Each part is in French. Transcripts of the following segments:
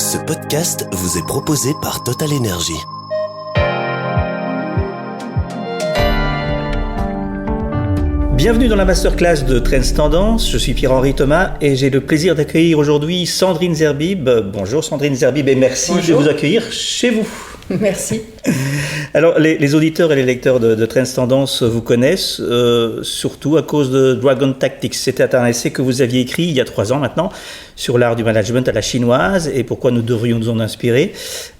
Ce podcast vous est proposé par Total Energy. Bienvenue dans la masterclass de Trends Tendance. Je suis Pierre-Henri Thomas et j'ai le plaisir d'accueillir aujourd'hui Sandrine Zerbib. Bonjour Sandrine Zerbib et merci de vous accueillir chez vous. Merci. Alors les auditeurs et les lecteurs de Trends Tendance vous connaissent surtout à cause de Dragon Tactics. C'était un essai que vous aviez écrit il y a 3 ans maintenant sur l'art du management à la chinoise et pourquoi nous devrions nous en inspirer.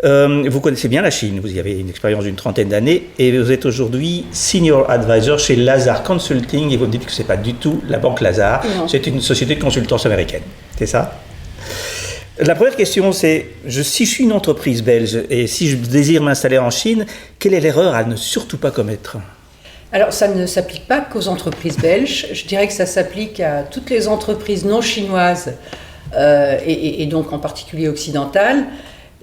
Vous connaissez bien la Chine, vous y avez une expérience d'une 30aine d'années et vous êtes aujourd'hui Senior Advisor chez Lazard Consulting et vous me dites que ce n'est pas du tout la banque Lazard, c'est une société de consultance américaine, c'est ça ? La première question, c'est, si je suis une entreprise belge et si je désire m'installer en Chine, quelle est l'erreur à ne surtout pas commettre ? Alors, ça ne s'applique pas qu'aux entreprises belges. Je dirais que ça s'applique à toutes les entreprises non chinoises et donc en particulier occidentales.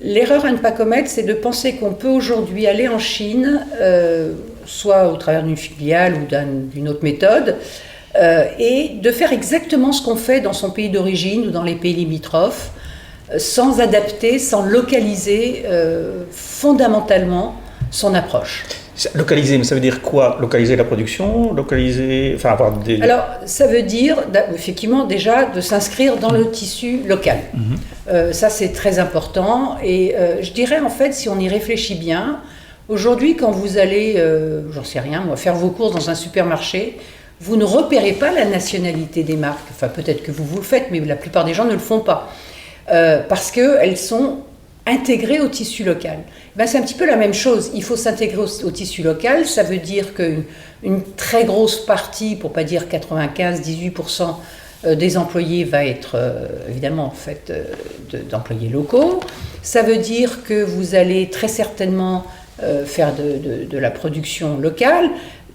L'erreur à ne pas commettre, c'est de penser qu'on peut aujourd'hui aller en Chine, soit au travers d'une filiale ou d'une autre méthode, et de faire exactement ce qu'on fait dans son pays d'origine ou dans les pays limitrophes, sans adapter, sans localiser fondamentalement son approche. Localiser, mais ça veut dire quoi ? Localiser la production ? Avoir des... Alors, ça veut dire, effectivement, déjà, de s'inscrire dans le tissu local. Ça, c'est très important. Et je dirais, en fait, si on y réfléchit bien, aujourd'hui, quand vous allez, j'en sais rien, moi, faire vos courses dans un supermarché, vous ne repérez pas la nationalité des marques. Enfin, peut-être que vous le faites, mais la plupart des gens ne le font pas. Parce qu'elles sont intégrées au tissu local. C'est un petit peu la même chose. Il faut s'intégrer au tissu local. Ça veut dire qu'une très grosse partie, pour ne pas dire 95-18% des employés va être évidemment fait d'employés locaux. Ça veut dire que vous allez très certainement faire de la production locale,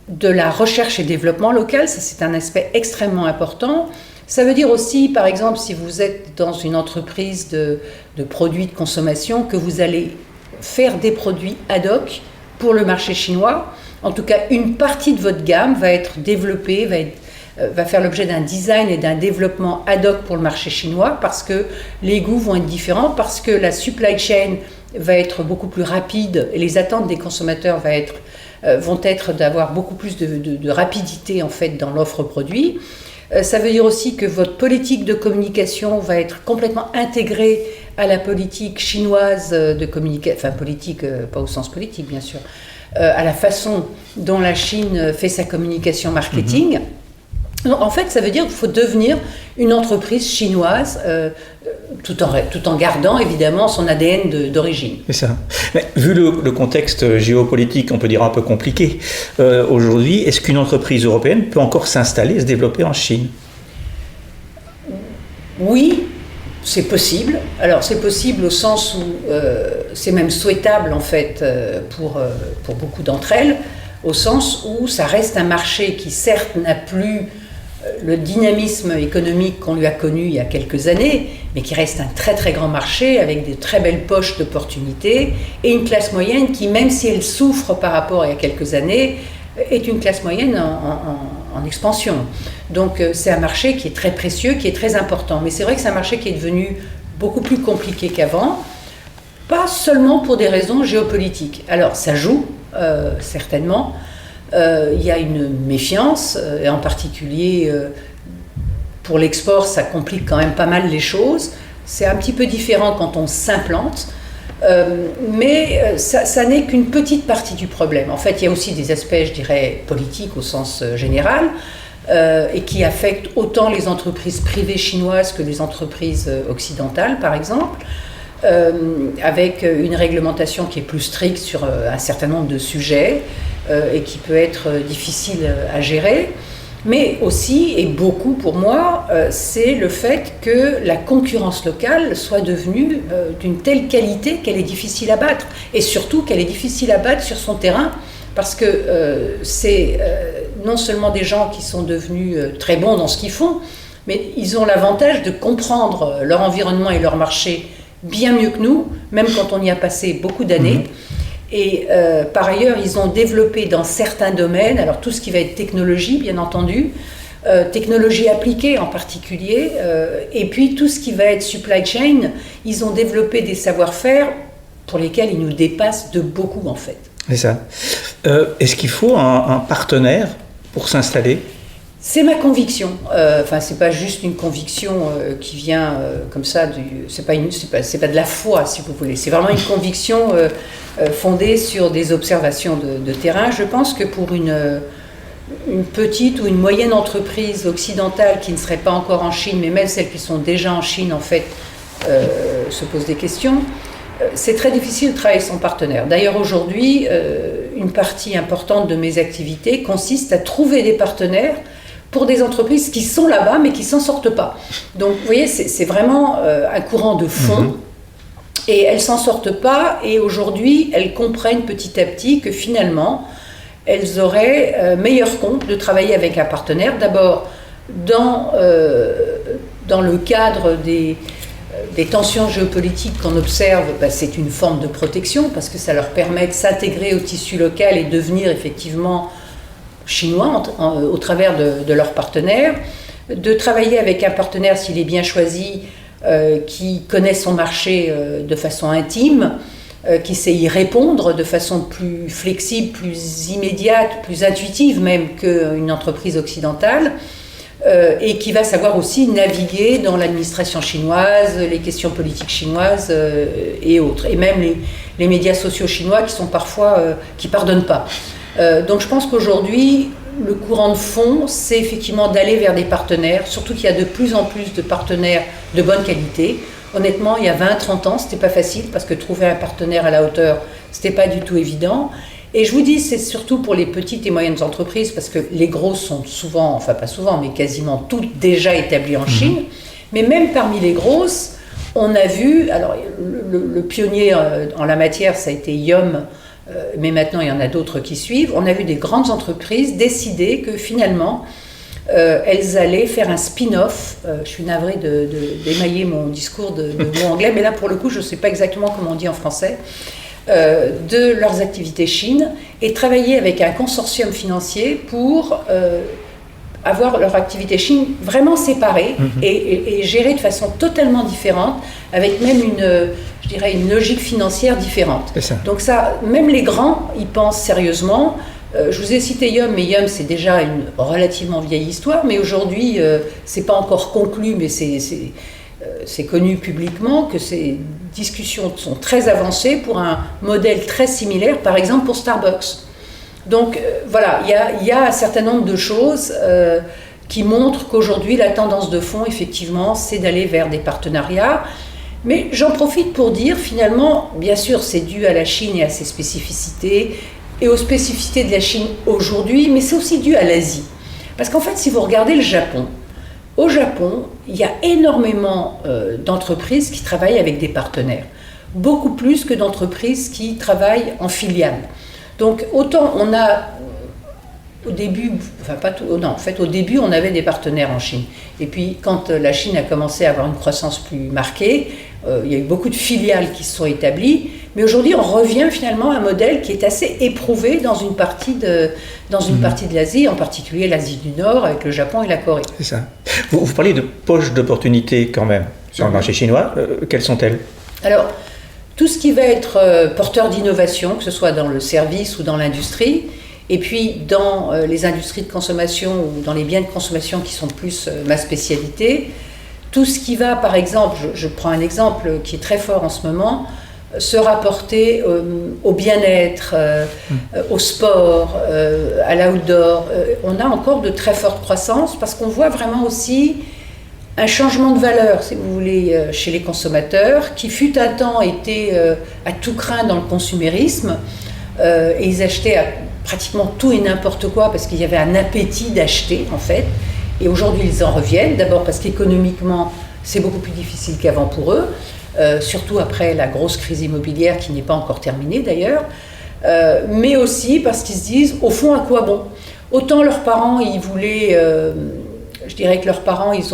de la recherche et développement local. Ça, c'est un aspect extrêmement important. Ça veut dire aussi, par exemple, si vous êtes dans une entreprise de produits de consommation, que vous allez faire des produits ad hoc pour le marché chinois. En tout cas, une partie de votre gamme va être développée, va faire l'objet d'un design et d'un développement ad hoc pour le marché chinois parce que les goûts vont être différents, parce que la supply chain va être beaucoup plus rapide et les attentes des consommateurs vont être d'avoir beaucoup plus de rapidité en fait dans l'offre produit. Ça veut dire aussi que votre politique de communication va être complètement intégrée à la politique chinoise de communication, enfin politique, pas au sens politique bien sûr, à la façon dont la Chine fait sa communication marketing. Donc, en fait, ça veut dire qu'il faut devenir une entreprise chinoise tout en gardant évidemment son ADN d'origine. C'est ça. Mais vu le contexte géopolitique, on peut dire un peu compliqué, aujourd'hui, est-ce qu'une entreprise européenne peut encore s'installer et se développer en Chine ? Oui, c'est possible. Alors c'est possible au sens où c'est même souhaitable en fait pour beaucoup d'entre elles, au sens où ça reste un marché qui certes n'a plus le dynamisme économique qu'on lui a connu il y a quelques années, mais qui reste un très très grand marché avec de très belles poches d'opportunités et une classe moyenne qui, même si elle souffre par rapport à il y a quelques années, est une classe moyenne en expansion. Donc c'est un marché qui est très précieux, qui est très important. Mais c'est vrai que c'est un marché qui est devenu beaucoup plus compliqué qu'avant, pas seulement pour des raisons géopolitiques. Alors ça joue, certainement. Il y a une méfiance, et en particulier pour l'export, ça complique quand même pas mal les choses. C'est un petit peu différent quand on s'implante, mais ça n'est qu'une petite partie du problème. En fait, il y a aussi des aspects, je dirais, politiques au sens général, et qui affectent autant les entreprises privées chinoises que les entreprises occidentales, par exemple, avec une réglementation qui est plus stricte sur un certain nombre de sujets, et qui peut être difficile à gérer, mais aussi, et beaucoup pour moi, c'est le fait que la concurrence locale soit devenue d'une telle qualité qu'elle est difficile à battre, et surtout qu'elle est difficile à battre sur son terrain, parce que c'est non seulement des gens qui sont devenus très bons dans ce qu'ils font, mais ils ont l'avantage de comprendre leur environnement et leur marché bien mieux que nous, même quand on y a passé beaucoup d'années. Et par ailleurs, ils ont développé dans certains domaines, alors tout ce qui va être technologie, bien entendu, technologie appliquée en particulier, et puis tout ce qui va être supply chain, ils ont développé des savoir-faire pour lesquels ils nous dépassent de beaucoup en fait. C'est ça. Est-ce qu'il faut un partenaire pour s'installer ? C'est ma conviction. Enfin, c'est pas juste une conviction qui vient comme ça. C'est pas de la foi, si vous voulez. C'est vraiment une conviction fondée sur des observations de terrain. Je pense que pour une petite ou une moyenne entreprise occidentale qui ne serait pas encore en Chine, mais même celles qui sont déjà en Chine, en fait, se posent des questions. C'est très difficile de travailler sans partenaire. D'ailleurs, aujourd'hui, une partie importante de mes activités consiste à trouver des partenaires pour des entreprises qui sont là-bas, mais qui ne s'en sortent pas. Donc, vous voyez, c'est vraiment un courant de fond. Et elles ne s'en sortent pas, et aujourd'hui, elles comprennent petit à petit que finalement, elles auraient meilleur compte de travailler avec un partenaire. D'abord, dans le cadre des tensions géopolitiques qu'on observe, c'est une forme de protection, parce que ça leur permet de s'intégrer au tissu local et devenir effectivement chinois au travers de leurs partenaires, de travailler avec un partenaire s'il est bien choisi, qui connaît son marché de façon intime, qui sait y répondre de façon plus flexible, plus immédiate, plus intuitive même qu'une entreprise occidentale, et qui va savoir aussi naviguer dans l'administration chinoise, les questions politiques chinoises et autres, et même les médias sociaux chinois qui sont parfois qui pardonnent pas. Donc je pense qu'aujourd'hui, le courant de fond, c'est effectivement d'aller vers des partenaires, surtout qu'il y a de plus en plus de partenaires de bonne qualité. Honnêtement, il y a 20-30 ans, c'était pas facile, parce que trouver un partenaire à la hauteur, c'était pas du tout évident. Et je vous dis, c'est surtout pour les petites et moyennes entreprises, parce que les grosses sont souvent, enfin pas souvent, mais quasiment toutes déjà établies en Chine. Mais même parmi les grosses, on a vu, alors le pionnier en la matière, ça a été Yum, mais maintenant il y en a d'autres qui suivent. On a vu des grandes entreprises décider que finalement, elles allaient faire un spin-off. Je suis navrée d'émailler mon discours de mots anglais, mais là pour le coup, je ne sais pas exactement comment on dit en français. De leurs activités Chine et travailler avec un consortium financier pour avoir leur activité Chine vraiment séparée et gérée de façon totalement différente, avec même une logique financière différente. Donc ça, même les grands y pensent sérieusement. Je vous ai cité Yum, mais Yum c'est déjà une relativement vieille histoire, mais aujourd'hui c'est pas encore conclu, mais c'est connu publiquement que ces discussions sont très avancées pour un modèle très similaire, par exemple pour Starbucks. Donc voilà, il y a un certain nombre de choses qui montrent qu'aujourd'hui la tendance de fond, effectivement, c'est d'aller vers des partenariats. Mais j'en profite pour dire, finalement, bien sûr, c'est dû à la Chine et à ses spécificités, et aux spécificités de la Chine aujourd'hui, mais c'est aussi dû à l'Asie. Parce qu'en fait, si vous regardez le Japon, au Japon, il y a énormément d'entreprises qui travaillent avec des partenaires, beaucoup plus que d'entreprises qui travaillent en filiale. Donc autant on a au début, enfin pas tout, non, en fait au début on avait des partenaires en Chine. Et puis quand la Chine a commencé à avoir une croissance plus marquée, il y a eu beaucoup de filiales qui se sont établies. Mais aujourd'hui on revient finalement à un modèle qui est assez éprouvé dans une partie de l'Asie, en particulier l'Asie du Nord avec le Japon et la Corée. C'est ça. Vous parlez de poches d'opportunités quand même sur le marché chinois. Quelles sont-elles ? Alors, tout ce qui va être porteur d'innovation, que ce soit dans le service ou dans l'industrie, et puis dans les industries de consommation ou dans les biens de consommation qui sont plus ma spécialité, tout ce qui va, par exemple, je prends un exemple qui est très fort en ce moment, se rapporter au bien-être, au sport, à l'outdoor. On a encore de très fortes croissances parce qu'on voit vraiment aussi un changement de valeur, si vous voulez, chez les consommateurs, qui fut un temps était à tout craint dans le consumérisme, et ils achetaient pratiquement tout et n'importe quoi parce qu'il y avait un appétit d'acheter, en fait. Et aujourd'hui, ils en reviennent, d'abord parce qu'économiquement, c'est beaucoup plus difficile qu'avant pour eux, surtout après la grosse crise immobilière qui n'est pas encore terminée d'ailleurs, mais aussi parce qu'ils se disent, au fond, à quoi bon ? Autant leurs parents, ils voulaient, je dirais que leurs parents, ils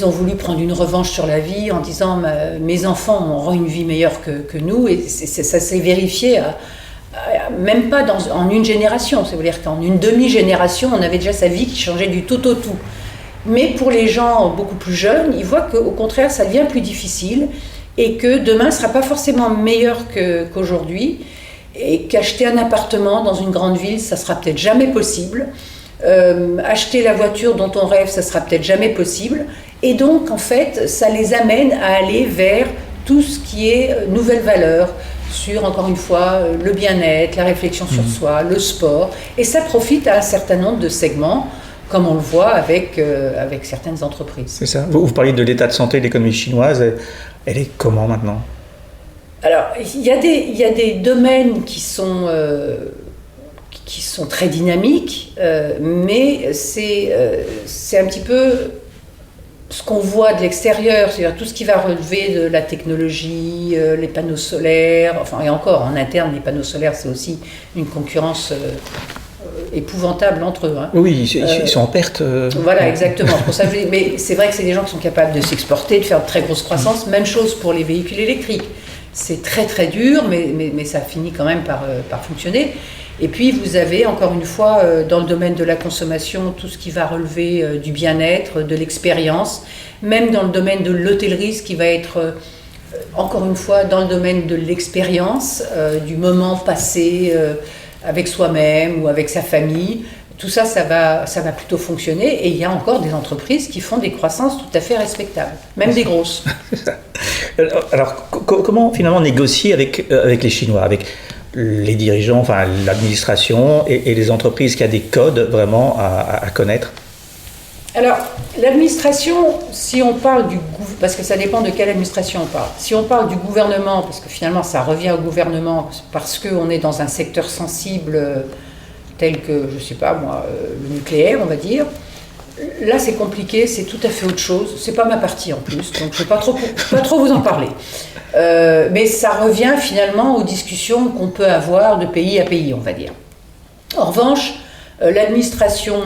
ont voulu prendre une revanche sur la vie en disant mes enfants auront une vie meilleure que nous, et ça s'est vérifié même pas en une génération. Ça veut dire qu'en une demi-génération, on avait déjà sa vie qui changeait du tout au tout. Mais pour les gens beaucoup plus jeunes, ils voient qu'au contraire, ça devient plus difficile et que demain ne sera pas forcément meilleur qu'aujourd'hui et qu'acheter un appartement dans une grande ville, ça sera peut-être jamais possible. Acheter la voiture dont on rêve, ça sera peut-être jamais possible. Et donc, en fait, ça les amène à aller vers tout ce qui est nouvelles valeurs, sur, encore une fois, le bien-être, la réflexion sur soi, le sport. Et ça profite à un certain nombre de segments, comme on le voit avec certaines entreprises. C'est ça. Vous parliez de l'état de santé de l'économie chinoise. Elle est comment maintenant ? Alors, il y a des domaines qui sont très dynamiques, mais c'est un petit peu ce qu'on voit de l'extérieur, c'est-à-dire tout ce qui va relever de la technologie, les panneaux solaires, enfin, et encore, en interne, les panneaux solaires, c'est aussi une concurrence épouvantable entre eux. Hein. Oui, ils sont en perte. Voilà, exactement. Pour ça, mais c'est vrai que c'est des gens qui sont capables de s'exporter, de faire de très grosses croissances. Même chose pour les véhicules électriques. C'est très très dur, mais ça finit quand même par fonctionner. Et puis vous avez encore une fois dans le domaine de la consommation tout ce qui va relever du bien-être, de l'expérience, même dans le domaine de l'hôtellerie, ce qui va être encore une fois dans le domaine de l'expérience, du moment passé avec soi-même ou avec sa famille. Tout ça, ça va plutôt fonctionner et il y a encore des entreprises qui font des croissances tout à fait respectables, même des grosses. Alors, comment finalement négocier avec les Chinois, avec les dirigeants, enfin l'administration et les entreprises, qui a des codes vraiment à connaître? Alors, l'administration, si on parle parce que ça dépend de quelle administration on parle. Si on parle du gouvernement, parce que finalement ça revient au gouvernement, parce qu'on est dans un secteur sensible tel que, je ne sais pas moi, le nucléaire, on va dire. Là, c'est compliqué, c'est tout à fait autre chose. C'est pas ma partie en plus, donc je ne vais pas trop vous en parler. Mais ça revient finalement aux discussions qu'on peut avoir de pays à pays, on va dire. En revanche, l'administration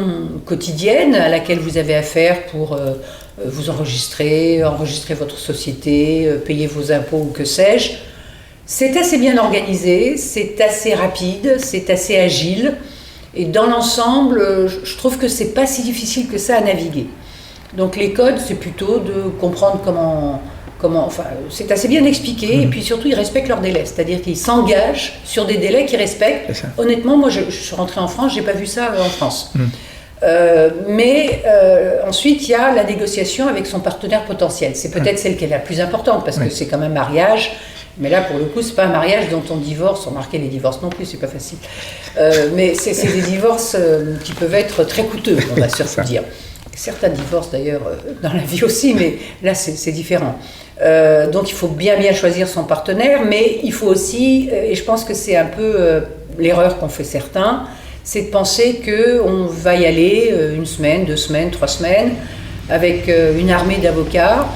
quotidienne à laquelle vous avez affaire pour vous enregistrer votre société, payer vos impôts ou que sais-je, c'est assez bien organisé, c'est assez rapide, c'est assez agile. Et dans l'ensemble, je trouve que c'est pas si difficile que ça à naviguer. Donc les codes, c'est plutôt de comprendre comment enfin, c'est assez bien expliqué, et puis surtout ils respectent leurs délais, c'est-à-dire qu'ils s'engagent sur des délais qu'ils respectent. Honnêtement, moi je suis rentrée en France, j'ai pas vu ça en France. Mais ensuite il y a la négociation avec son partenaire potentiel. C'est peut-être celle qui est la plus importante, parce que c'est quand même un mariage. Mais là, pour le coup, c'est pas un mariage dont on divorce. Remarquez, les divorces non plus, c'est pas facile. Mais c'est des divorces qui peuvent être très coûteux, on va surtout dire. Certains divorcent d'ailleurs dans la vie aussi, mais là, c'est différent. Donc, il faut bien choisir son partenaire, mais il faut aussi, et je pense que c'est un peu l'erreur qu'ont fait certains, c'est de penser qu'on va y aller 1 semaine, 2 semaines, 3 semaines, avec une armée d'avocats,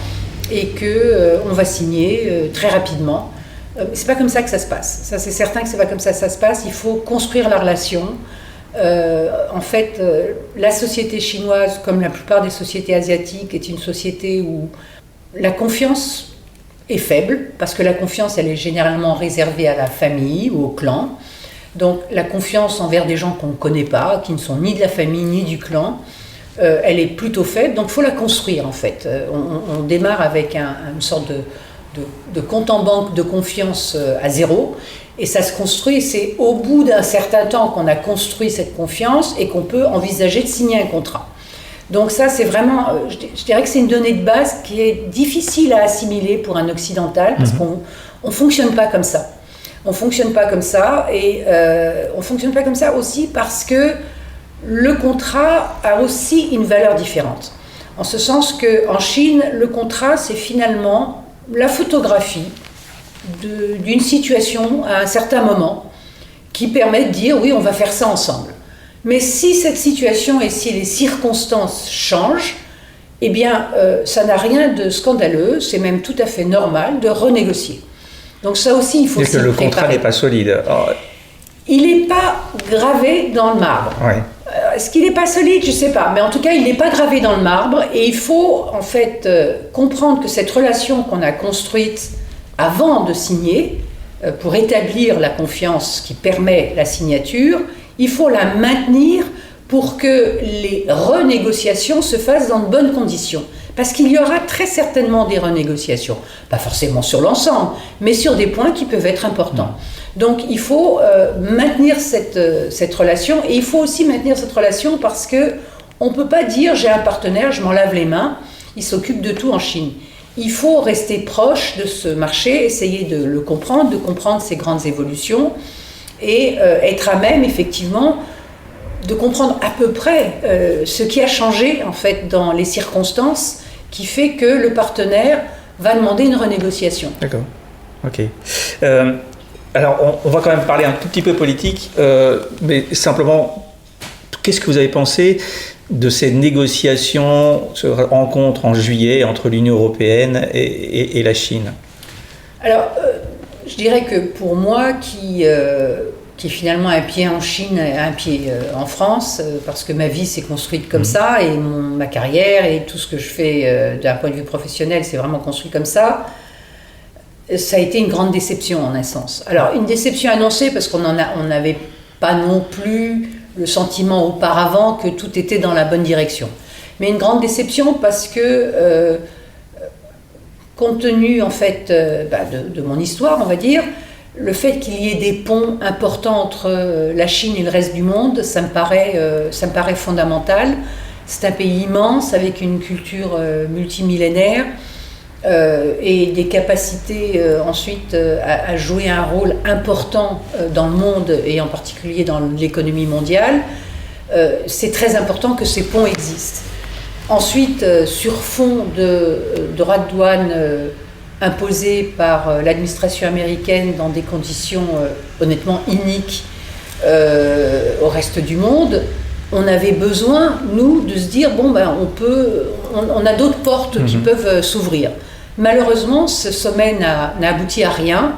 et qu'on va signer très rapidement. C'est pas comme ça que ça se passe. Ça, c'est certain que c'est pas comme ça que ça se passe. Il faut construire la relation. En fait, la société chinoise, comme la plupart des sociétés asiatiques, est une société où la confiance est faible, parce que la confiance, elle est généralement réservée à la famille ou au clan. Donc, la confiance envers des gens qu'on ne connaît pas, qui ne sont ni de la famille ni du clan, elle est plutôt faible, donc il faut la construire en fait. On démarre avec une sorte de compte en banque de confiance à zéro, et ça se construit, c'est au bout d'un certain temps qu'on a construit cette confiance et qu'on peut envisager de signer un contrat. Donc ça, c'est vraiment, je dirais que c'est une donnée de base qui est difficile à assimiler pour un occidental, parce qu'on ne fonctionne pas comme ça. On ne fonctionne pas comme ça, et on ne fonctionne pas comme ça aussi parce que le contrat a aussi une valeur différente. En ce sens qu'en Chine, le contrat, c'est finalement la photographie d'une situation à un certain moment qui permet de dire oui, on va faire ça ensemble. Mais si cette situation et si les circonstances changent, eh bien, ça n'a rien de scandaleux, c'est même tout à fait normal de renégocier. Donc ça aussi, il faut s'y préparer. Le contrat n'est pas solide. Oh. Il n'est pas gravé dans le marbre. Ouais. Est-ce qu'il n'est pas solide? Je ne sais pas. Mais en tout cas, il n'est pas gravé dans le marbre. Et il faut en fait comprendre que cette relation qu'on a construite avant de signer, pour établir la confiance qui permet la signature, il faut la maintenir pour que les renégociations se fassent dans de bonnes conditions. Parce qu'il y aura très certainement des renégociations, pas forcément sur l'ensemble, mais sur des points qui peuvent être importants. Donc il faut maintenir cette relation, et il faut aussi maintenir cette relation parce qu'on ne peut pas dire j'ai un partenaire, je m'en lave les mains, il s'occupe de tout en Chine. Il faut rester proche de ce marché, essayer de le comprendre, de comprendre ses grandes évolutions et être à même effectivement de comprendre à peu près ce qui a changé en fait dans les circonstances qui fait que le partenaire va demander une renégociation. D'accord, ok. Alors on va quand même parler un tout petit peu politique, mais simplement, qu'est-ce que vous avez pensé de ces négociations, cette rencontre en juillet entre l'Union européenne et la Chine? Alors, je dirais que pour moi, qui est finalement un pied en Chine et un pied en France, parce que ma vie s'est construite comme ça, et ma carrière et tout ce que je fais d'un point de vue professionnel s'est vraiment construit comme ça, ça a été une grande déception en un sens. Alors, une déception annoncée parce qu'on n'avait pas non plus le sentiment auparavant que tout était dans la bonne direction. Mais une grande déception parce que, compte tenu en fait de mon histoire, on va dire, le fait qu'il y ait des ponts importants entre la Chine et le reste du monde, ça me paraît fondamental. C'est un pays immense avec une culture multimillénaire et des capacités ensuite à jouer un rôle important dans le monde et en particulier dans l'économie mondiale. C'est très important que ces ponts existent. Ensuite, sur fond de droits de douane imposés par l'administration américaine dans des conditions honnêtement iniques au reste du monde, on avait besoin, nous, de se dire bon ben on a d'autres portes qui peuvent s'ouvrir. Malheureusement, ce sommet n'a abouti à rien,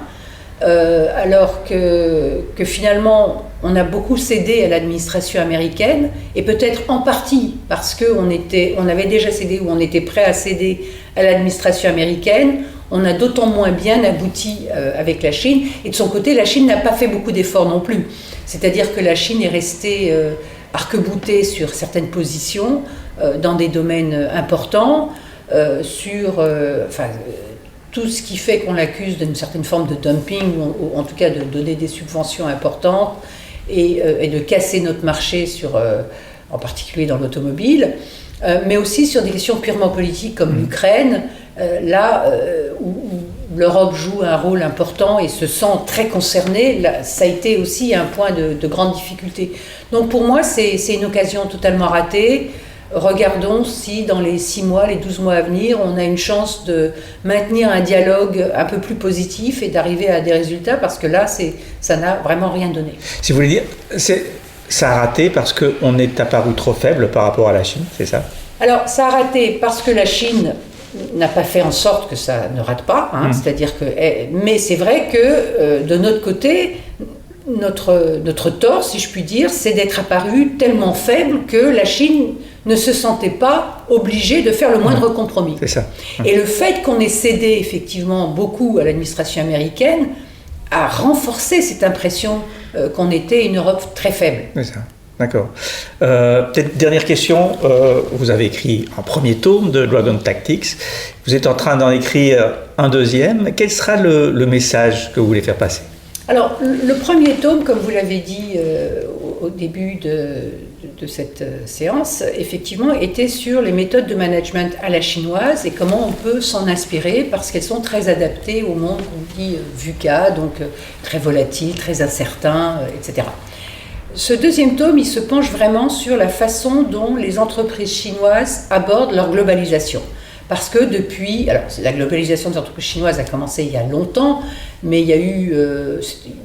alors que finalement on a beaucoup cédé à l'administration américaine, et peut-être en partie parce qu'on avait déjà cédé ou on était prêt à céder à l'administration américaine. On a d'autant moins bien abouti avec la Chine, et de son côté, la Chine n'a pas fait beaucoup d'efforts non plus. C'est-à-dire que la Chine est restée arc-boutée sur certaines positions dans des domaines importants, sur tout ce qui fait qu'on l'accuse d'une certaine forme de dumping, ou en tout cas de donner des subventions importantes et de casser notre marché en particulier dans l'automobile, mais aussi sur des questions purement politiques comme l'Ukraine, où l'Europe joue un rôle important et se sent très concernée. Là, ça a été aussi un point de grande difficulté. Donc pour moi, c'est une occasion totalement ratée. Regardons si dans les 6 mois, les 12 mois à venir, on a une chance de maintenir un dialogue un peu plus positif et d'arriver à des résultats, parce que là, ça n'a vraiment rien donné. Si vous voulez dire, ça a raté parce qu'on est apparu trop faible par rapport à la Chine, c'est ça? Alors, ça a raté parce que la Chine n'a pas fait en sorte que ça ne rate pas, c'est-à-dire que, mais c'est vrai que de notre côté, notre tort, si je puis dire, c'est d'être apparu tellement faible que la Chine ne se sentait pas obligée de faire le moindre compromis. C'est ça. Et le fait qu'on ait cédé effectivement beaucoup à l'administration américaine a renforcé cette impression qu'on était une Europe très faible. C'est ça. D'accord. Peut-être dernière question. Vous avez écrit un premier tome de Dragon Tactics. Vous êtes en train d'en écrire un deuxième. Quel sera le message que vous voulez faire passer? Alors, le premier tome, comme vous l'avez dit au début de cette séance, effectivement, était sur les méthodes de management à la chinoise et comment on peut s'en inspirer, parce qu'elles sont très adaptées au monde qu'on dit VUCA, donc très volatile, très incertain, etc. Ce deuxième tome, il se penche vraiment sur la façon dont les entreprises chinoises abordent leur globalisation. Parce que depuis, alors la globalisation des entreprises chinoises a commencé il y a longtemps, mais il y a eu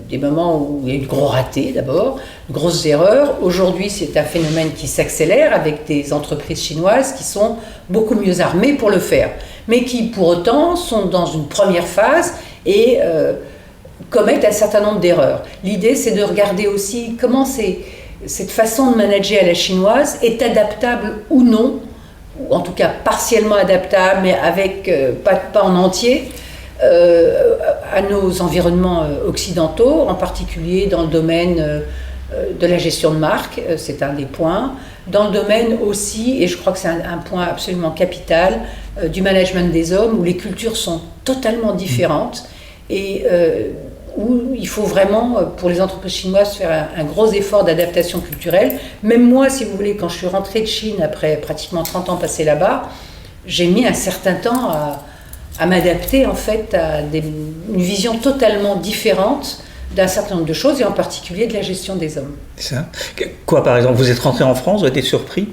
des moments où il y a eu de gros ratés d'abord, de grosses erreurs. Aujourd'hui, c'est un phénomène qui s'accélère avec des entreprises chinoises qui sont beaucoup mieux armées pour le faire, mais qui pour autant sont dans une première phase et commettent un certain nombre d'erreurs. L'idée, c'est de regarder aussi comment cette façon de manager à la chinoise est adaptable ou non, ou en tout cas partiellement adaptable, mais avec pas en entier, à nos environnements occidentaux, en particulier dans le domaine de la gestion de marque, c'est un des points. Dans le domaine aussi, et je crois que c'est un point absolument capital, du management des hommes, où les cultures sont totalement différentes et où il faut vraiment, pour les entreprises chinoises, faire un gros effort d'adaptation culturelle. Même moi, si vous voulez, quand je suis rentrée de Chine, après pratiquement 30 ans passés là-bas, j'ai mis un certain temps à m'adapter en fait à une vision totalement différente d'un certain nombre de choses, et en particulier de la gestion des hommes. C'est ça. Quoi, par exemple, vous êtes rentré en France, vous avez été surpris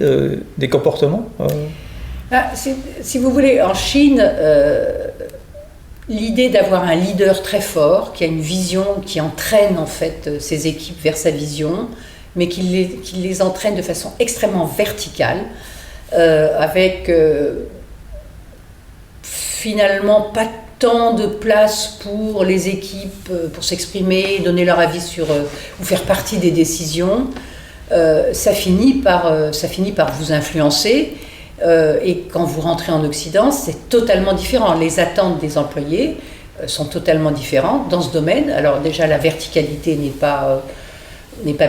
des comportements Si vous voulez, en Chine, l'idée d'avoir un leader très fort, qui a une vision, qui entraîne en fait ses équipes vers sa vision, mais qui les entraîne de façon extrêmement verticale, avec finalement pas tant de place pour les équipes pour s'exprimer, donner leur avis sur ou faire partie des décisions. Ça finit par vous influencer. Et quand vous rentrez en Occident, c'est totalement différent. Les attentes des employés sont totalement différentes dans ce domaine. Alors déjà, la verticalité n'est pas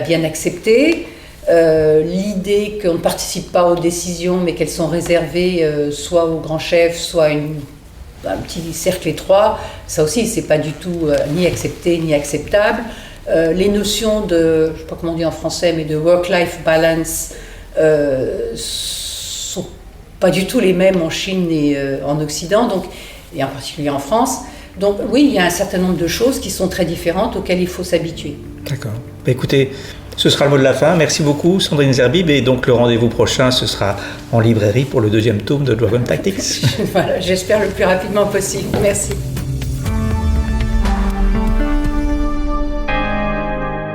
bien acceptée. L'idée qu'on ne participe pas aux décisions, mais qu'elles sont réservées soit aux grands chefs, soit un petit cercle étroit, ça aussi, c'est pas du tout ni accepté ni acceptable. Les notions de, je ne sais pas comment on dit en français, mais de work-life balance sont pas du tout les mêmes en Chine et en Occident, et en particulier en France. Donc oui, il y a un certain nombre de choses qui sont très différentes auxquelles il faut s'habituer. D'accord. Écoutez, ce sera le mot de la fin. Merci beaucoup, Sandrine Zerbib. Et donc, le rendez-vous prochain, ce sera en librairie pour le 2e tome de Dragon Tactics. Voilà, j'espère le plus rapidement possible. Merci.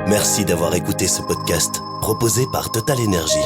Merci d'avoir écouté ce podcast proposé par Total Energy.